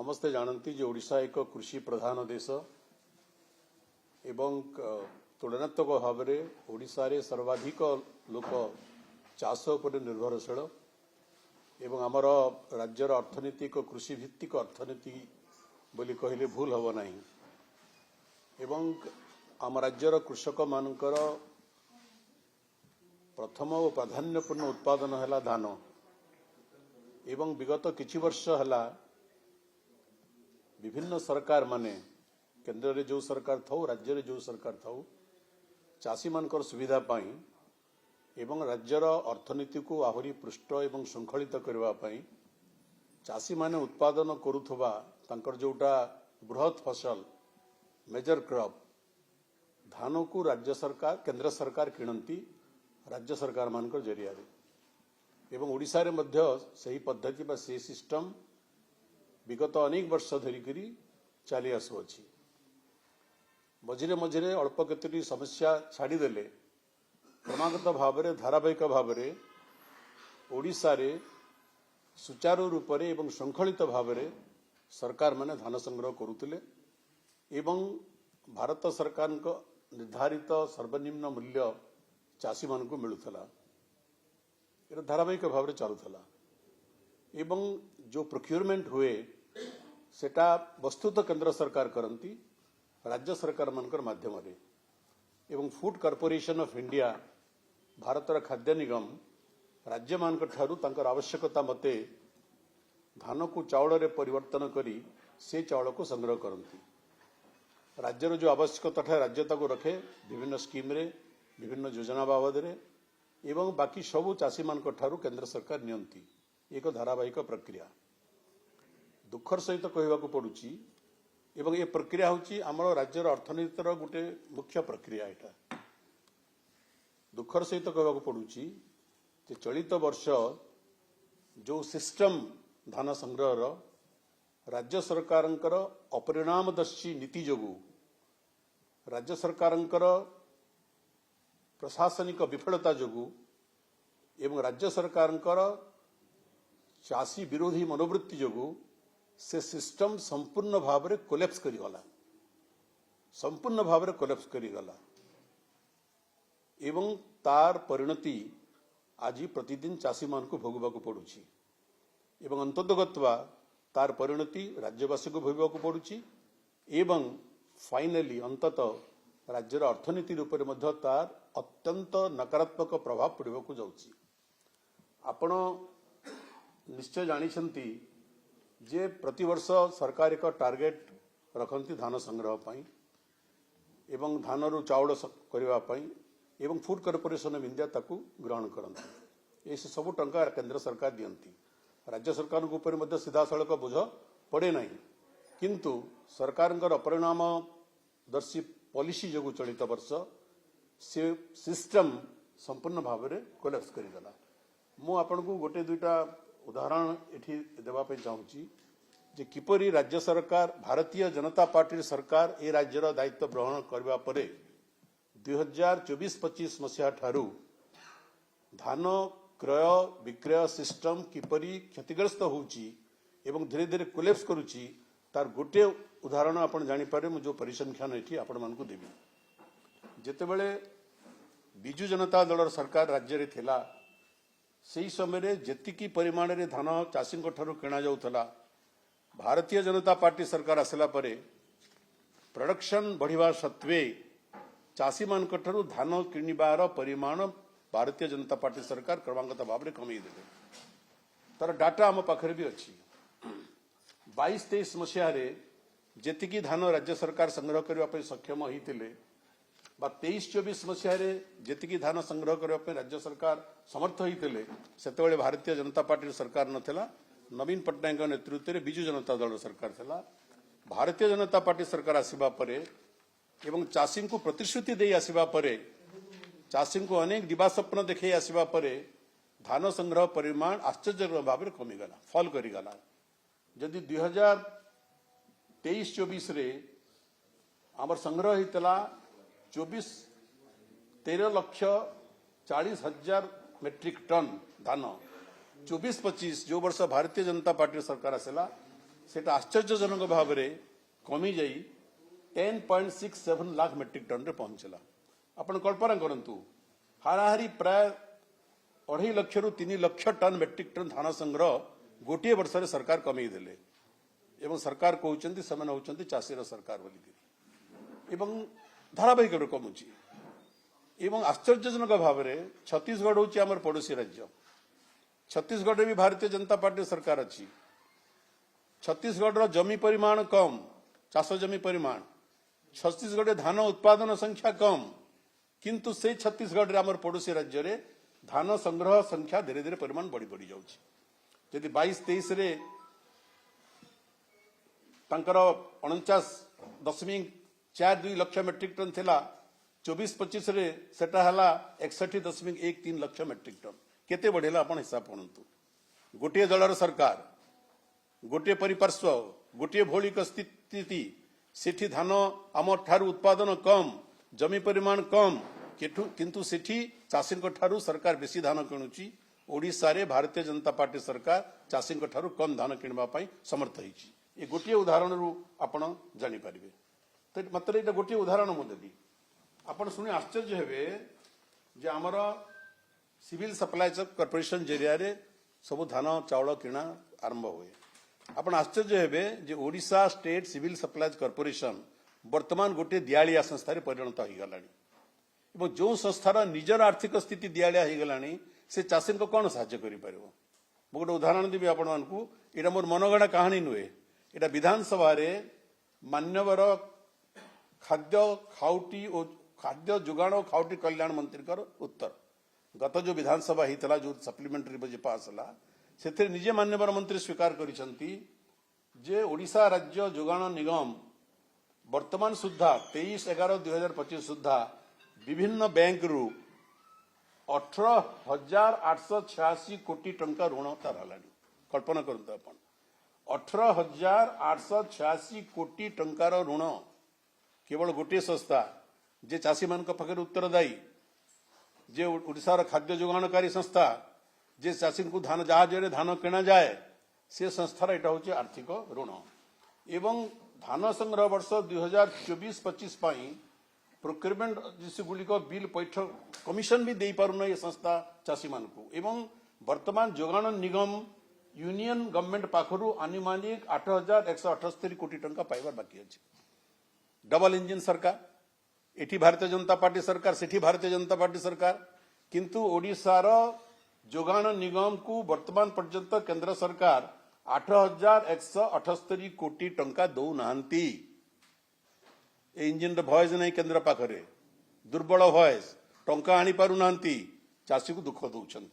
समस्ते जानती जे ओडिशा एक कृषि प्रधान देश एवं तुलनात्मक भाव में ओडिशा रे सर्वाधिक लोक चाष उपर निर्भरशील एवं आमर राज्यर अर्थनीति एक कृषि भित्तिक अर्थनीति बोली कहले भूल हब नहीं एवं आम राज्यर कृषक मानकर प्रथम और प्राधान्यपूर्ण उत्पादन है धान एवं विगत किछि वर्ष है विभिन्न सरकार माने केंद्र रे जो सरकार थाउ राज्य रे जो सरकार थाउ चाषी मानकर सुविधा पाई एवं राज्यर अर्थनीति को आहुरी पृष्ठ एवं श्रृंखलित करबा पाई चाषी माने उत्पादन करुथबा तांकर जोटा बृहत फसल मेजर क्रॉप धान को राज्य सरकार केंद्र सरकार किणंती राज्य सरकार मानकर जरिया रे एवं ओडिशा रे मध्य सही पद्धति बा से सिस्टम विगत अनेक वर्ष धरिकरी चली आसुअछि मझिरे मझिरे अल्प केतोटी समस्या छाड़ीदेले क्रमागत भाव में धारावाहिक भाव में ओडिशा रे सुचारू रूप से एवं श्रृंखलित भाव में सरकार माने धान संग्रह करुतिले एवं भारत सरकार निर्धारित सर्वनिम्न मूल्य चाषी मान को मिलुथला ये धारावाहिक भाव में चलुथला एवं जो प्रोक्योरमेंट हुए सेटा वस्तुत केंद्र सरकार करती राज्य सरकार मानकर माध्यम रे एवं फूड कॉर्पोरेशन ऑफ इंडिया भारतर खाद्य निगम राज्य मानक ठारू तांकर आवश्यकता मते धान को चाउल रे परिवर्तन करी से चाउल को संग्रह करती राज्यर जो आवश्यकता है राज्य ताको रखे विभिन्न स्कीम रे विभिन्न योजना बाबद रे एवं बाकी सबू चाषी मानक ठारू केंद्र सरकार नियंती एक धारावाहिक प्रक्रिया दुखर सहित कहवाक पड़ुची एवं ये प्रक्रिया हूँ आम राज्यर अर्थनीतिर गोटे मुख्य प्रक्रिया यहाँ दुखर सहित कहवाक पड़ुची जे चलित वर्ष जो सिस्टम धान संग्रह राज्य सरकार अपरिणामदर्शी नीति जोगु राज्य सरकार प्रशासनिक विफलता जोगु एवं राज्य सरकार चाषी विरोधी मनोवृत्ति जोगु से सिस्टम संपूर्ण भाव में कोलैप्स करिगला संपूर्ण भाव में कोलैप्स करिगला एवं तार परिणति आज प्रतिदिन चाषी मान को भोगवाक पड़ुछि एवं अंततगत्वा तार परिणति राज्यवासी को भोगवाक पड़ुछि एवं फाइनली अंतत राज्यर अर्थनीति रूप में तार अत्यंत नकारात्मक प्रभाव पड़वाक जाउछि आपण निश्चय जानिछंती जे प्रतिवर्ष सरकार एक टार्गेट रखती धान संग्रह पाई एवं धान रु चाउल करबा पाई एवं फूड कॉर्पोरेशन ऑफ इंडिया ताकू ग्रहण करती ये सब टंका केंद्र सरकार दियंती राज्य सरकार ऊपर मध्य सीधा सड़क बोझ पड़े नहीं किंतु सरकार अपरिणामदर्शी पॉलिसी जो चलित वर्ष से सिस्टम संपूर्ण भाव में कोलैप्स करिगला मु आपन को गोटे दुईटा उदाहरण एठी देवाई चाहूँगी जे किपरि राज्य सरकार भारतीय जनता पार्टी सरकार ए राज्यर दायित्व ग्रहण करबा परे 2024-25 मसीहा ठारू धान क्रय विक्रय सिस्टम किपरि क्षतिग्रस्त होउची एवं धीरे धीरे कोलैप्स करुची तार गोटे उदाहरण आपण जानि पारे मु जो परिसंख्यान एठी आपण मानकु देबी जेतेबेले बिजु जनता दल सरकार राज्य रे थिला से समय जेतिकी परिमाण रे धान चाषी किणा जाउथला भारतीय जनता पार्टी सरकार आसला परे प्रोडक्शन बढ़िवा सत्वे चाषी मान धान किणवार परिमाण भारतीय जनता पार्टी सरकार क्रमागत भाव में कमी देले तार डाटा आम पाखरे भी अच्छी 22-23 मसीह जेतिकी धान राज्य सरकार संग्रह करने सक्षम होते 23-24 मसीह जेतिकी धान संग्रह करने राज्य सरकार समर्थ होते से भारतीय जनता पार्टी सरकार नथिला नवीन पट्टनायक नेतृत्व में बिजु जनता दल सरकार थिला भारतीय जनता पार्टी सरकार आसिबा परे एवं चाषी को प्रतिश्रुति दे आसिबा परे चाषी को अनेक दिवा स्वप्न देखे आसिबा परे धान संग्रह परिमाण आश्चर्य भाव में कमीगला फल करीगला जदि 2023-24 रे आमर संग्रह होता 13,40,000 मेट्रिक टन धान 24-25 जो वर्ष भारतीय जनता पार्टी सरकार आसला सेटा आश्चर्यजनक भाव में कमी जाई 10.67 लाख मेट्रिक टन रे पहुंचला। आपण कल्पना करंतु हाराहारी प्राय 2.5 लाख रु 3 लाख टन मेट्रिक टन धान संग्रह गोटे वर्ष रे सरकार कमी देले एवं सरकार कहउचंती समान होउचंती चाषीर सरकार बोली एवं धारावाहिक भाव कमुची एवं आश्चर्यजनक भाव में छत्तीसगढ़ हूँ आम पड़ोसी राज्य। छत्तीसगढ़ में भी भारतीय जनता पार्टी सरकार अच्छी। छत्तीसगढ़ जमी परिमाण कम, चाष जमी परिमाण, छत्तीसगढ़ धान उत्पादन संख्या कम, किंतु से छत्तीसगढ़ आम पड़ोसी राज्य में धान संग्रह संख्या धीरे धीरे परिमाण बढ़ी बढ़ी जाउछि। यदि 22-23 रे तांकर 49.42 लाख मेट्रिक टन थिला, 24-25 रे सेटा हला 61.13 लाख मेट्रिक टन। केते बढ़ेला आपण हिसाब करंतु। गोटे दलर सरकार, गोटे परिपार्श्व, गोटे भौलिक स्थिति, सेठी धान आम ठारू उत्पादन कम, जमी परिमाण कम, किंतु सेठी चाषी ठारू सरकार बेसी धान किणुची। ओडिशा रे भारतीय जनता पार्टी सरकार चाषी ठारू कम धान किणवा पई समर्थ होईची। ए गोटे उदाहरण रु आपण जानि परिबे। तो मात्र एटा गोटे उदाहरण मु देबी। आपण शुणी आश्चर्य हेबे जे आमर सिविल सप्लाईज कॉर्पोरेशन जरिया रे सब धान चाउल किणा आरंभ हुए। आपण आश्चर्य हेबे जे Odisha state civil supplies corporation वर्तमान गोटे दियालिया संस्था रे परिणत होई गलानी एवं जो संस्थार निजर आर्थिक स्थिति दियालिया होई गलानी से चाषी को कौन साहाय्य करि परिबो। मु गोटे उदाहरण देबी आपण मानकू। एटा मोर मनगणा कहानी नुहे। एटा विधानसभा रे मान्यवर खाद्य खाउटी और खाद्य जुगाण और खाउटी कल्याण मंत्री उत्तर गत जो विधानसभा होता जो सप्लीमेंटरी बजेट पास है से निजे मान्यवर मंत्री स्वीकार करिसंती जे ओडिशा राज्य जुगाण निगम वर्तमान सुधा 23/11/2025 सुधा विभिन्न बैंक रु 18,886 कोटी टंका ऋण तार हलानी। कल्पना करते अपन 18,886 कोटी टंकार ऋण केवल गोटे संस्था जे चाषी मान पाखे उत्तरदायी, जे ओडिशार खाद्य जोगाणकारी संस्था, जे चाषी को धान जहाज धान किणा जाए से संस्थार यहाँ हूँ आर्थिक ऋण एवं धान संग्रह वर्ष 2024-25 प्रोक्योरमेंट गुड़िक बिल पैठ कमिशन भी दे पारुन ये संस्था चाषी मान को एवं वर्तमान जोगाण निगम यूनियन गवर्नमेंट पाखरु आनुमानिक 8,178 कोटी टंका पाइबार बाकी अच्छे। डबल इंजिन सरकार, एठी भारतीय जनता पार्टी सरकार, सेठी भारतीय जनता पार्टी सरकार, किंतु ओडिशार जोगाण निगम को वर्तमान पर्यंत केंद्र सरकार 8,178 कोटी टंका दौ नांती। ए इंजिन रे भॉइस नहीं केंद्र पाखरे, दुर्बल भॉइस, टंका आनी पारु नांती, चाषी को दुख दौरान।